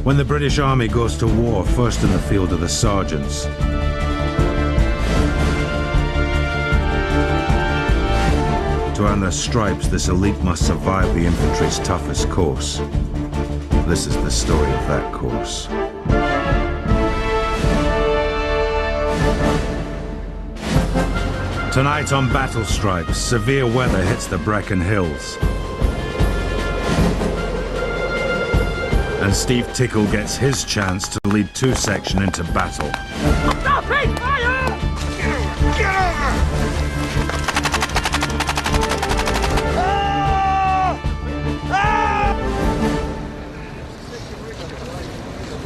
When the British Army goes to war, first in the field are the sergeants. To earn their stripes, this elite must survive the infantry's toughest course. This is the story of that course. Tonight on Battle Stripes, severe weather hits the Brecon Hills. And Steve Tickle gets his chance to lead 2 section into battle. Stop it! Fire! Get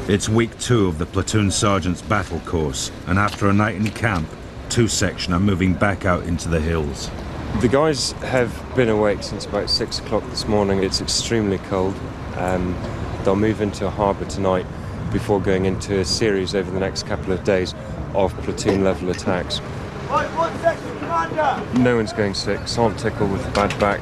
over! It's week 2 of the platoon sergeant's battle course, and after a night in camp, 2 section are moving back out into the hills. The guys have been awake since about 6 o'clock this morning. It's extremely cold. They'll move into a harbour tonight before going into a series over the next couple of days of platoon level attacks. What section, Commander? No one's going sick. Sergeant Tickle with a bad back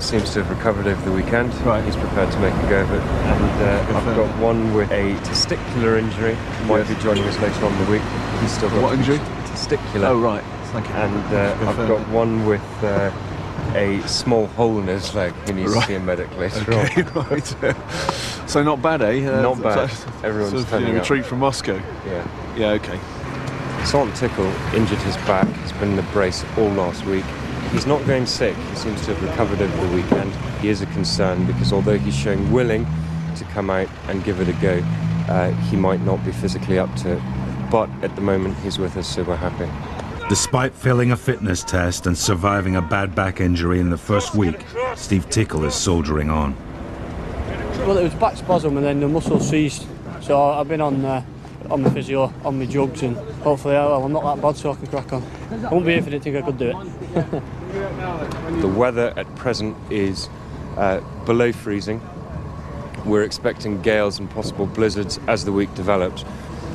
seems to have recovered over the weekend. Right. He's prepared to make a go of it. And I've got one with a testicular injury. Might be joining us later on in the week. He's still got what injury? Testicular. Oh, right. Thank you. And I've got one with a small hole in his leg. He needs to see a medic later on. Okay, right. So not bad, eh? Not bad. So, Everyone's turning up. retreat from Moscow. Yeah. Yeah, okay. Sergeant Tickle injured his back. He's been in a brace all last week. He's not going sick. He seems to have recovered over the weekend. He is a concern because although he's showing willing to come out and give it a go, he might not be physically up to it. But at the moment, he's with us, so we're happy. Despite failing a fitness test and surviving a bad back injury in the first week, Steve Tickle is soldiering on. Well, it was back spasm and then the muscle seized. So I've been on the physio, on my drugs, and hopefully I'm not that bad so I can crack on. I wouldn't be here if I didn't think I could do it. The weather at present is below freezing. We're expecting gales and possible blizzards as the week develops.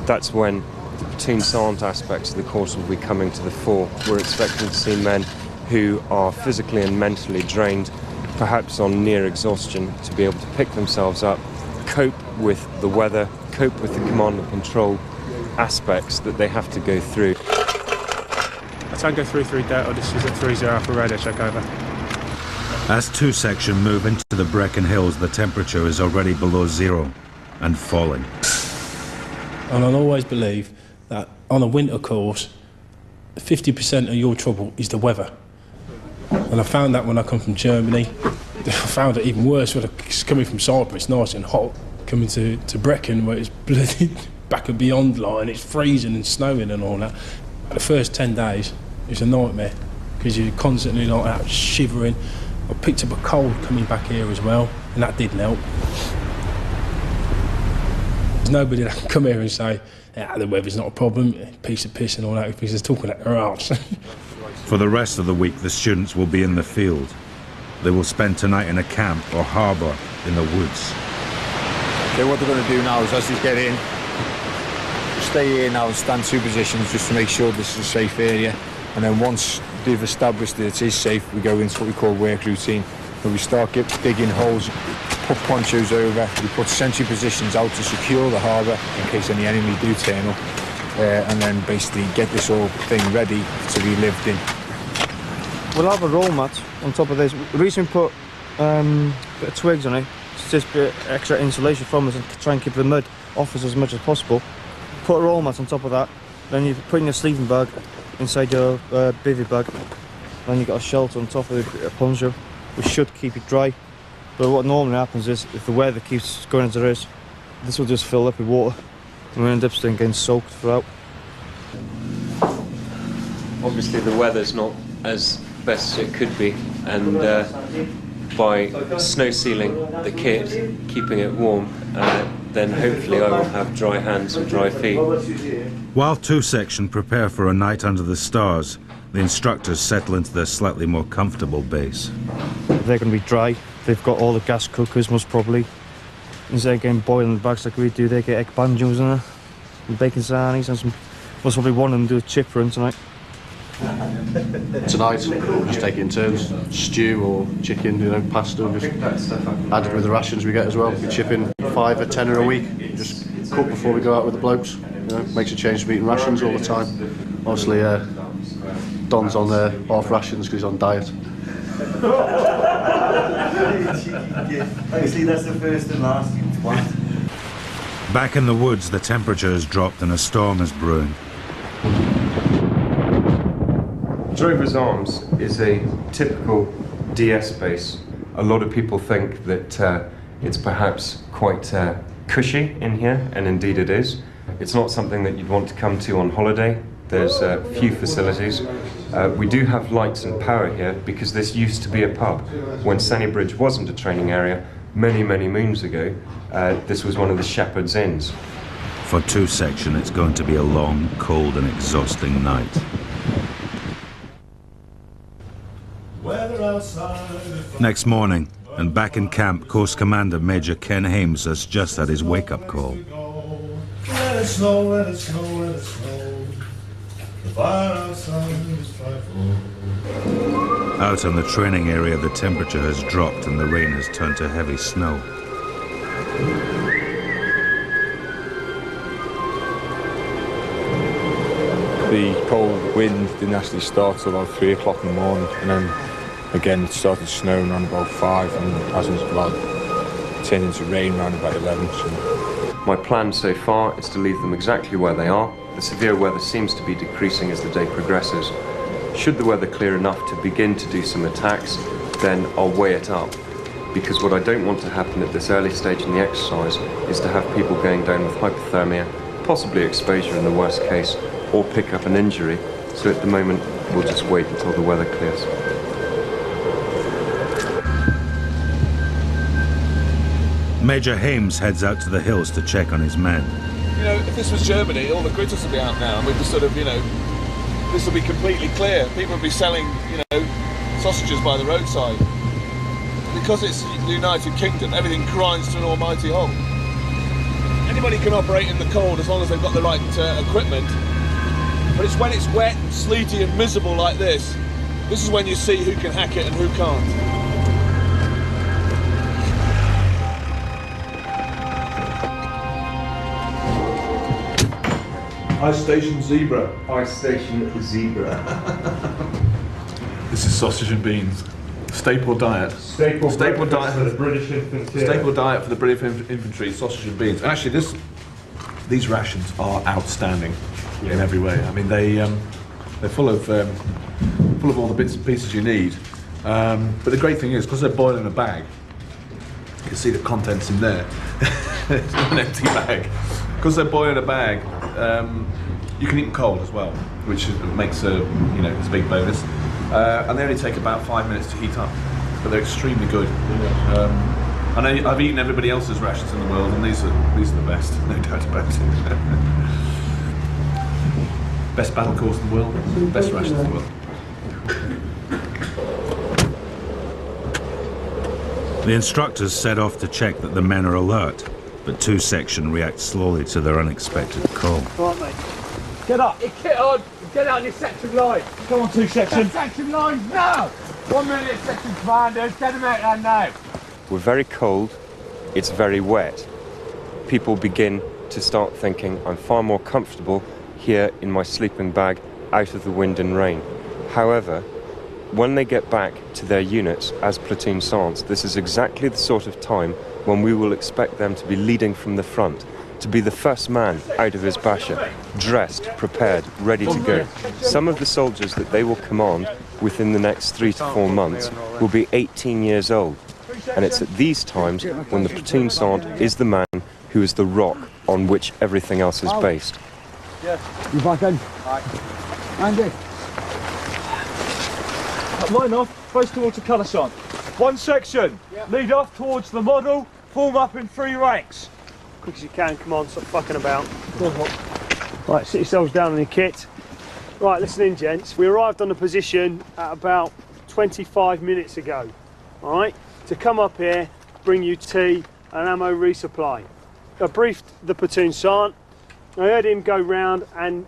That's when the platoon sergeant aspects of the course will be coming to the fore. We're expecting to see men who are physically and mentally drained, perhaps on near exhaustion, to be able to pick themselves up, cope with the weather, cope with the command and control aspects that they have to go through. Tango 33 Delta, this is at 30 for radio check over. As 2 section move into the Brecon Hills, the temperature is already below 0 and falling. And I'll always believe that on a winter course, 50% of your trouble is the weather. And I found that when I come from Germany. I found it even worse when it's coming from Cyprus, nice and hot, coming to Brecon where it's bloody back and beyond line, it's freezing and snowing and all that. The first 10 days, it's a nightmare because you're constantly like that, shivering. I picked up a cold coming back here as well, and that didn't help. There's nobody that can come here and say, the weather's not a problem, piece of piss and all that, because they're talking at their arse. For the rest of the week, the students will be in the field. They will spend tonight in a camp or harbour in the woods. Okay, what they're going to do now is, as they get in, stay here now and stand 2 positions just to make sure this is a safe area. And then once they've established that it is safe, we go into what we call work routine. Where we start digging holes, put ponchos over, we put sentry positions out to secure the harbour in case any enemy do turn up. And then basically get this whole thing ready to be lived in. We'll have a roll mat on top of this. The reason we put a bit of twigs on it is just a bit extra insulation from us and try and keep the mud off us as much as possible. Put a roll mat on top of that, then you put in your sleeping bag inside your bivvy bag, then you've got a shelter on top of a poncho, which should keep it dry. But what normally happens is, if the weather keeps going as it is, this will just fill up with water and we end up getting soaked throughout. Obviously the weather's not as best as it could be, and by snow sealing the kit, keeping it warm, then hopefully I will have dry hands and dry feet. While 2 section prepare for a night under the stars, the instructors settle into their slightly more comfortable base. They're going to be dry. They've got all the gas cookers, most probably. Instead of getting boiling bags like we do, they get egg banjos in there, and bacon sarnies, and most probably one of them do a chip run tonight. Tonight, we'll just take it in turns. Stew or chicken, pasta, just added with the rations we get as well. We chip in 5 or 10 a week. cook before we go out with the blokes. You know, makes a change from eating rations all the time. Obviously, Don's on half rations because he's on diet. Obviously, that's the first and last. Back in the woods, the temperature has dropped and a storm is brewing. Drover's Arms is a typical DS base. A lot of people think that it's perhaps quite cushy in here, and indeed it is. It's not something that you'd want to come to on holiday. There's few facilities. We do have lights and power here because this used to be a pub. When Sennybridge wasn't a training area, many, many moons ago, this was one of the Shepherd's Inns. For 2 Section, it's going to be a long, cold and exhausting night. Next morning, and back in camp, Course Commander Major Ken Hames has just had his wake-up call. Let it snow, let it snow, let it snow. The fire outside is frightful. Out in the training area, the temperature has dropped and the rain has turned to heavy snow. The cold wind didn't actually start till about 3 o'clock in the morning, and then again it started snowing around about 5, and hasn't about turned into rain around about 11. So. My plan so far is to leave them exactly where they are. The severe weather seems to be decreasing as the day progresses. Should the weather clear enough to begin to do some attacks, then I'll weigh it up. Because what I don't want to happen at this early stage in the exercise is to have people going down with hypothermia, possibly exposure in the worst case, or pick up an injury. So at the moment, we'll just wait until the weather clears. Major Hames heads out to the hills to check on his men. You know, if this was Germany, all the critters would be out now, and we'd be sort of, you know, this would be completely clear. People would be selling, you know, sausages by the roadside. Because it's the United Kingdom, everything grinds to an almighty halt. Anybody can operate in the cold as long as they've got the right equipment. But it's when it's wet and sleety and miserable like this is when you see who can hack it and who can't. Ice Station Zebra. Ice Station Zebra. This is sausage and beans. Staple diet. Staple diet for the British infantry. Staple diet for the British infantry, sausage and beans. And actually, these rations are outstanding in every way. I mean, they're full of all the bits and pieces you need. But the great thing is, because they're boiled in a bag, you can see the contents in there. It's not an empty bag. Because they're boiled in a bag, you can eat them cold as well, which makes it's a big bonus. And they only take about 5 minutes to heat up, but they're extremely good. I know I've eaten everybody else's rations in the world, and these are the best, no doubt about it. Best battle course in the world, best rations in the world. The instructors set off to check that the men are alert, but 2 Section reacts slowly to their unexpected call. Right, mate. Get up. Get on. Get out on your section line. Come on, 2 Section. Section lines now. 1 minute, section commanders. Get them out there now. We're very cold. It's very wet. People begin to start thinking I'm far more comfortable here in my sleeping bag out of the wind and rain. However, when they get back to their units as platoon sergeants, this is exactly the sort of time when we will expect them to be leading from the front, to be the first man out of his basha, dressed, prepared, ready to go. Some of the soldiers that they will command within the next 3 to 4 months will be 18 years old. And it's at these times when the platoon sergeant is the man who is the rock on which everything else is based. You back in? Andy. Line off, face towards the colour sign. 1 section, lead off towards the model, form up in 3 ranks. Quick as you can, come on, stop fucking about. Right, sit yourselves down in your kit. Right, listen in, gents. We arrived on the position at about 25 minutes ago. Alright, to come up here, bring you tea and ammo resupply. I briefed the platoon sergeant. I heard him go round and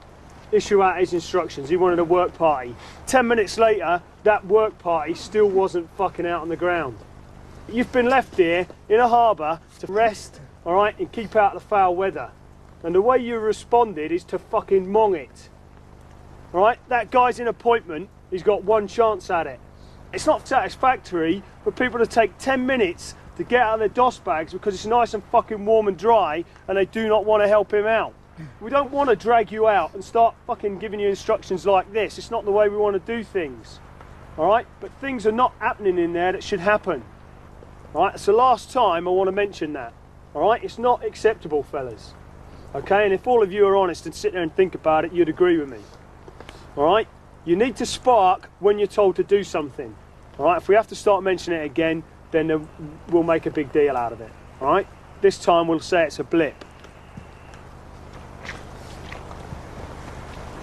issue out his instructions. He wanted a work party. 10 minutes later, that work party still wasn't fucking out on the ground. You've been left here in a harbour to rest, all right, and keep out the foul weather. And the way you responded is to fucking mong it. Right? That guy's in appointment, he's got one chance at it. It's not satisfactory for people to take 10 minutes to get out of their DOS bags because it's nice and fucking warm and dry and they do not want to help him out. We don't want to drag you out and start fucking giving you instructions like this. It's not the way we want to do things. Alright? But things are not happening in there that should happen. Alright? It's the last time I want to mention that. Alright? It's not acceptable, fellas. Okay? And if all of you are honest and sit there and think about it, you'd agree with me. Alright? You need to spark when you're told to do something. Alright? If we have to start mentioning it again, then we'll make a big deal out of it. Alright? This time we'll say it's a blip.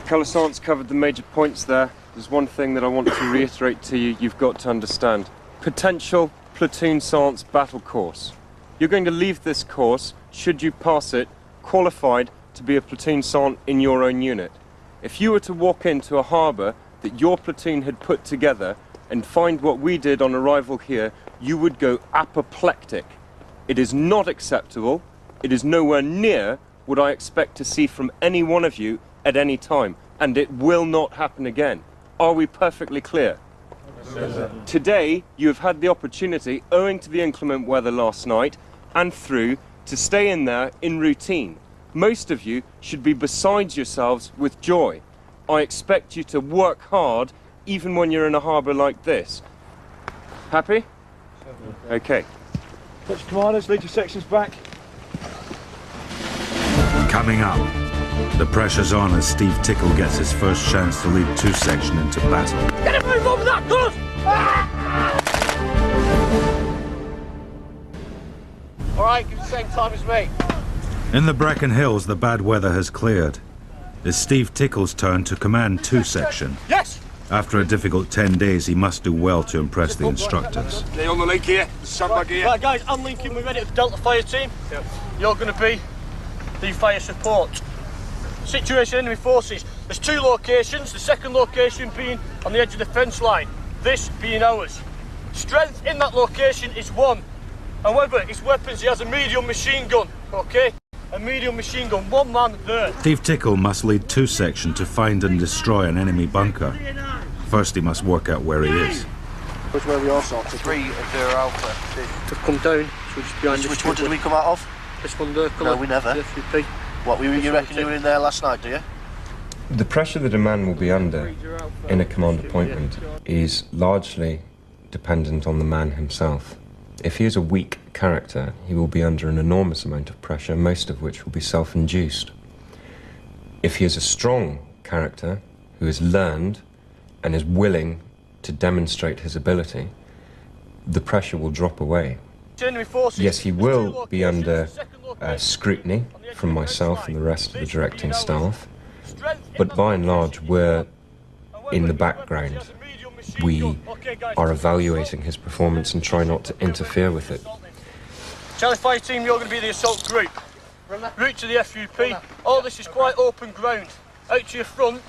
Calisant's covered the major points there. There's one thing that I want to reiterate to you, you've got to understand. Potential platoon sergeant's battle course. You're going to leave this course, should you pass it, qualified to be a platoon sergeant in your own unit. If you were to walk into a harbour that your platoon had put together and find what we did on arrival here, you would go apoplectic. It is not acceptable. It is nowhere near what I expect to see from any one of you at any time, and it will not happen again. Are we perfectly clear? Yes, today, you have had the opportunity, owing to the inclement weather last night and through, to stay in there in routine. Most of you should be beside yourselves with joy. I expect you to work hard, even when you're in a harbour like this. Happy? Okay. Section commanders, lead your sections back. Coming up, the pressure's on as Steve Tickle gets his first chance to lead 2 section into battle. Get him move over that good! Alright, give the same time as me. In the Brecon Hills, the bad weather has cleared. It's Steve Tickle's turn to command 2 section. Yes! After a difficult 10 days, he must do well to impress the instructors. Stay on the link here, the sandbag here. Right guys, I'm Lincoln, we're ready for Delta Fire Team. Yep. You're going to be the fire support. Situation, enemy forces. There's 2 locations, the second location being on the edge of the fence line, this being ours. Strength in that location is 1. However, his weapons, he has a medium machine gun, okay? A medium machine gun, 1 man there. Steve Tickle must lead 2 section to find and destroy an enemy bunker. First, he must work out where he is. Which way we are sorted? 3 of their alpha. To come down, so just behind Which one did we come out of? This one there, No, we never. FUP. What, you reckon you were in there last night, do you? The pressure that a man will be under in a command appointment is largely dependent on the man himself. If he is a weak character, he will be under an enormous amount of pressure, most of which will be self-induced. If he is a strong character who has learned and is willing to demonstrate his ability, the pressure will drop away. Yes, he will be under scrutiny from myself and the rest of the directing staff, but by and large we're in the background. We are evaluating his performance and try not to interfere with it. Charlie Fire Team, you're going to be the assault group. Route to the FUP. All this is quite open ground. Out to your front,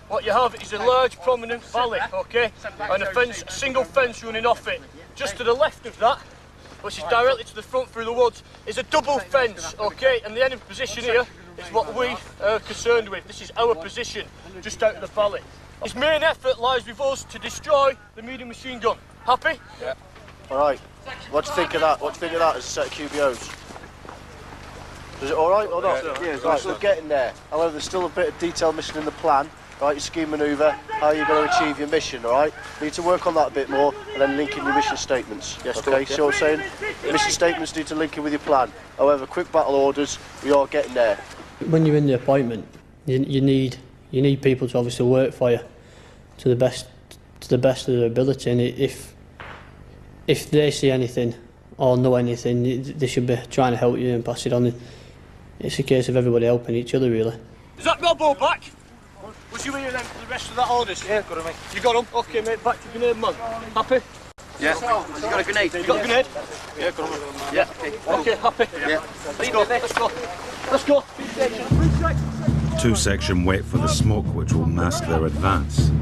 what you have is a large prominent valley, okay? And a fence, single fence running off it. Just to the left of that, which is directly to the front through the woods, is a double fence, okay? And the enemy position here is what we are concerned with. This is our position, just out of the valley. His main effort lies with us to destroy the medium machine gun. Happy? Yeah. Alright. What do you think of that? What do you think of that as a set of QBOs? Is it alright or not? Yeah, right, we're getting there. However, there's still a bit of detail missing in the plan. Right, your scheme manoeuvre, how you're going to achieve your mission, alright? You need to work on that a bit more and then link in your mission statements. Yes, okay, see what I'm saying? Mission statements need to link in with your plan. However, quick battle orders, we are getting there. When you're in the appointment, you need people to obviously work for you to the best of their ability, and if they see anything or know anything, they should be trying to help you and pass it on. It's a case of everybody helping each other, really. Is that Robbo back? Was you here then for the rest of that orders? Yeah, got him, mate. You got him? Okay, mate, back to grenade man. Happy? Yeah. You got a grenade? You got a grenade? Yeah, got him. Yeah, okay, happy? Yeah. Let's go, let's go. Let's go. 2 section wait for the smoke which will mask their advance.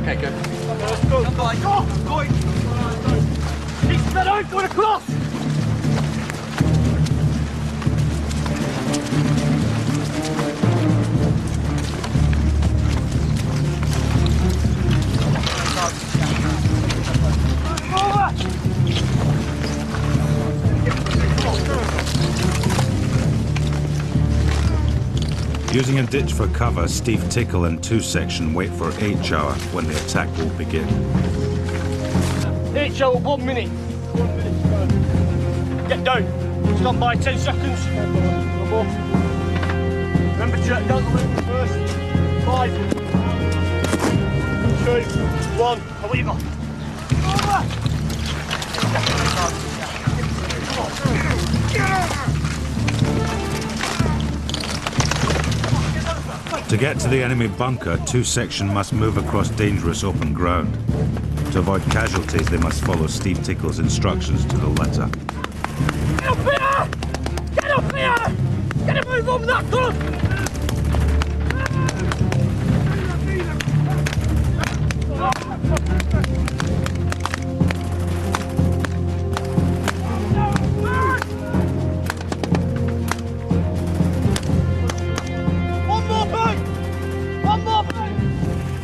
Okay, good. Let's go. Go! Going! Keep spread out, going across! Using a ditch for cover, Steve Tickle and 2 section wait for H-hour when the attack will begin. H-hour, 1 minute. Get down. Stop by 10 seconds. No more. Remember to check down the loop first. 5, 2, 1. Away you go. To get to the enemy bunker, 2 section must move across dangerous open ground. To avoid casualties, they must follow Steve Tickle's instructions to the letter. Get up here! Get up here! Get a move on that gun!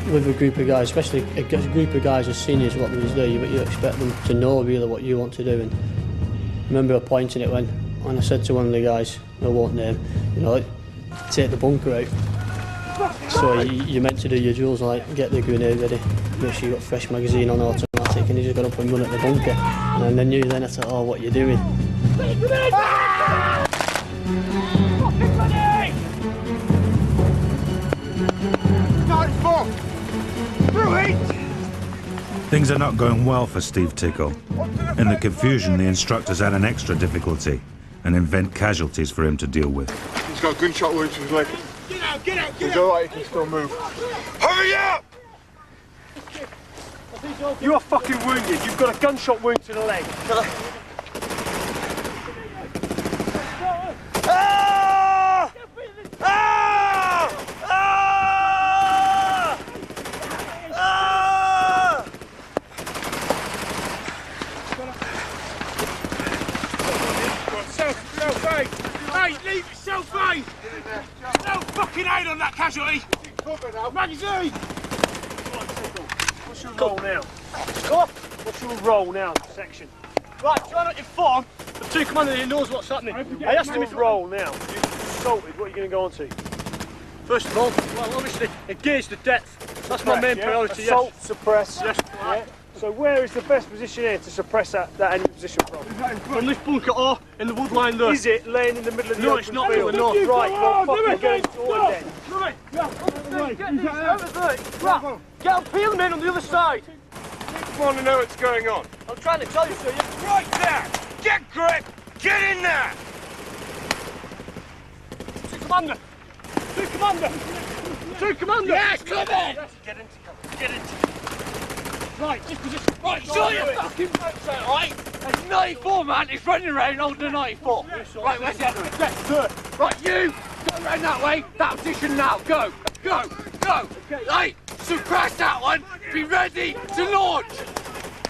With a group of guys, especially a group of guys as seniors, what there is there, you expect them to know really what you want to do. And I remember a point in it when I said to one of the guys, I won't name, you know, take the bunker out. So you're meant to do your drills like get the grenade ready, make sure you've got fresh magazine on automatic, and you just got up and run at the bunker. And then I thought, oh, what are you doing? Things are not going well for Steve Tickle. In the confusion, the instructors add an extra difficulty and invent casualties for him to deal with. He's got a gunshot wound to his leg. Get out, get out, get out! He's alright, he can still move. Hurry up! You are fucking wounded. You've got a gunshot wound to the leg. Ah! Ah! Ah! Ah! Self-aid! Hey, leave it, self-aid! No fucking aid on that casualty! Magazine! What's your role now? What's your role now, section? Right, try not to inform the 2 commander who knows what's happening. I asked him if role now. You've assaulted. What are you going to go on to? First of all, well, obviously, engage the depth. That's my main priority, Assault, yes. suppress. Yes. Yeah. So where is the best position here to suppress that enemy position from? From this bunker or in the wood line there. Is it laying in the middle of the No, open it's not. field? No. Right, well, fucking get it forward then. Get up, peel them in on the other side. I want to know what's going on. I'm trying to tell you, sir. Right there! Get grip! Get in there! 2 commander! 2 commander! 2 commander! Yes, come in! Yes, get into cover. Get into cover. Right, this position. Right, show your fucking boats out, right? There's 94 man, he's running around holding a 94. Right, where's the other one? Yes, sir. Right, you, go around that way, that position now, go, go, go. Right, suppress that one, be ready to launch.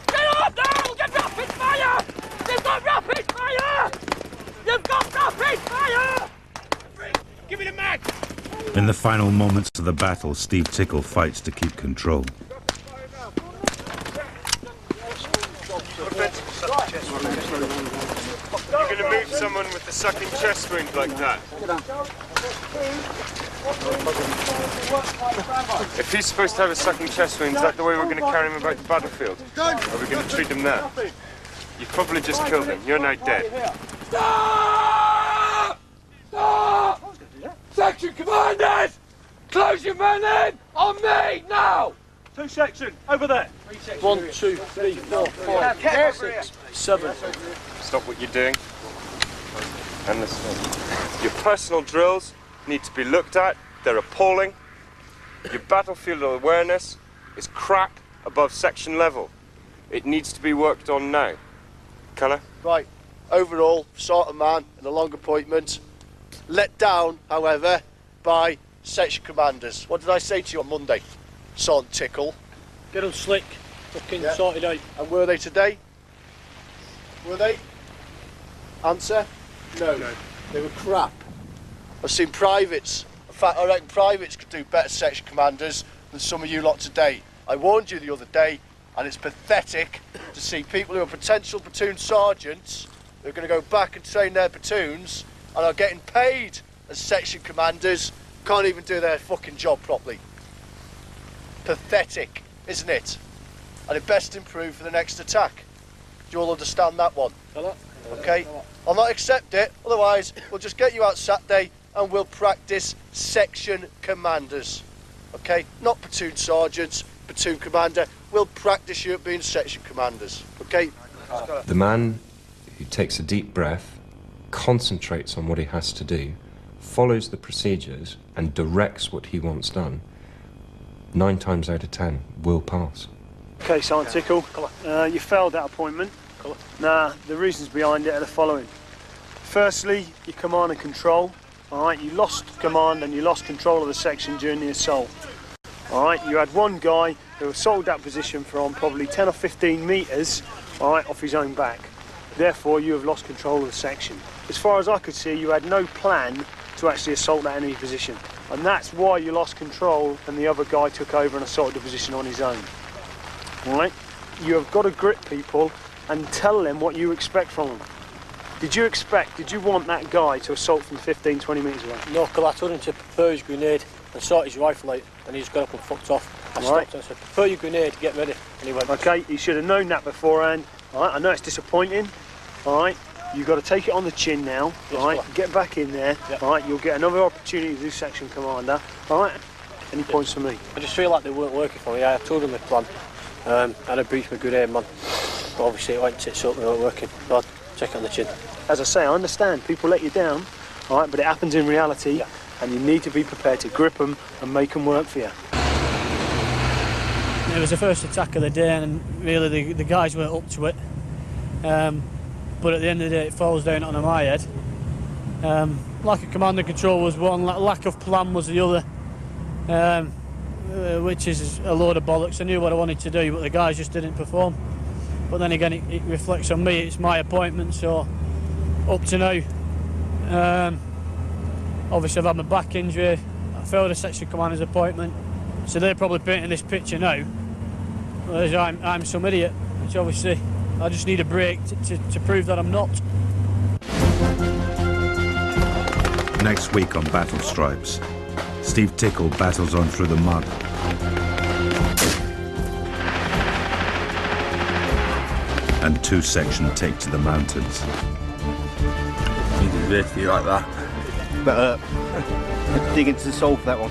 Get up now! Get rapid fire! You've got rapid fire! You've got rapid fire! Give me the mag! In the final moments of the battle, Steve Tickle fights to keep control. You're going to move someone with a sucking chest wound like that. If he's supposed to have a sucking chest wound, is that the way we're going to carry him about the battlefield? Are we going to treat him there? You've probably just killed him. You're now dead. Stop! Stop! Section commanders! Close your men in! On me, now! 2 section, over there. 1, 2, 3, 4, 5, 6, 7. Stop what you're doing and listen. Your personal drills need to be looked at. They're appalling. Your battlefield awareness is crap above section level. It needs to be worked on now. Colour? Right, overall, Sergeant Man and a long appointment. Let down, however, by section commanders. What did I say to you on Monday? Sergeant Tickle. Get them slick. fucking sorted out. And were they today? Were they? Answer? No. They were crap. I've seen privates. In fact, I reckon privates could do better section commanders than some of you lot today. I warned you the other day, and it's pathetic to see people who are potential platoon sergeants who are going to go back and train their platoons and are getting paid as section commanders, can't even do their fucking job properly. Pathetic, isn't it? And it best improve for the next attack. Do you all understand that one? Okay? I'll not accept it, otherwise we'll just get you out Saturday and we'll practice section commanders. Okay? Not platoon sergeants, platoon commander. We'll practice you at being section commanders. Okay? The man who takes a deep breath, concentrates on what he has to do, follows the procedures and directs what he wants done, 9 times out of 10 will pass. Okay, Sergeant Tickle, you failed that appointment. Nah, the reasons behind it are the following. Firstly, your command and control. Alright, you lost command and you lost control of the section during the assault. Alright, you had one guy who assaulted that position from probably 10 or 15 metres, alright, off his own back. Therefore, you have lost control of the section. As far as I could see, you had no plan to actually assault that enemy position. And that's why you lost control and the other guy took over and assaulted the position on his own. Alright? You have got to grip people and tell them what you expect from them. Did you want that guy to assault from 15, 20 metres away? No, because I told him to prepare his grenade and sort his rifle out, and he just got up and fucked off. I stopped and said, prepare your grenade, get ready. And he went. Okay, you should have known that beforehand. Alright, I know it's disappointing. Alright, you've got to take it on the chin now. Yes, alright, get back in there. Yep. Alright, you'll get another opportunity to do section commander. Alright, any points for me? I just feel like they weren't working for me. I told them the plan, and I breached my grenade, man. But obviously it went tits up and they weren't working. So I'd take it on the chin. As I say, I understand people let you down, alright, but it happens in reality, and you need to be prepared to grip them and make them work for you. It was the first attack of the day, and really the guys weren't up to it. But at the end of the day, it falls down onto my head. Lack of command and control was one, lack of plan was the other, which is a load of bollocks. I knew what I wanted to do, but the guys just didn't perform. But then again, it reflects on me. It's my appointment, so up to now. Obviously, I've had my back injury. I failed a section commander's appointment, so they're probably painting this picture now. Whereas I'm some idiot, which obviously I just need a break to prove that I'm not. Next week on Battle Stripes, Steve Tickle battles on through the mud. And 2 section take to the mountains. You deserve to be like that. But dig into the soul for that one.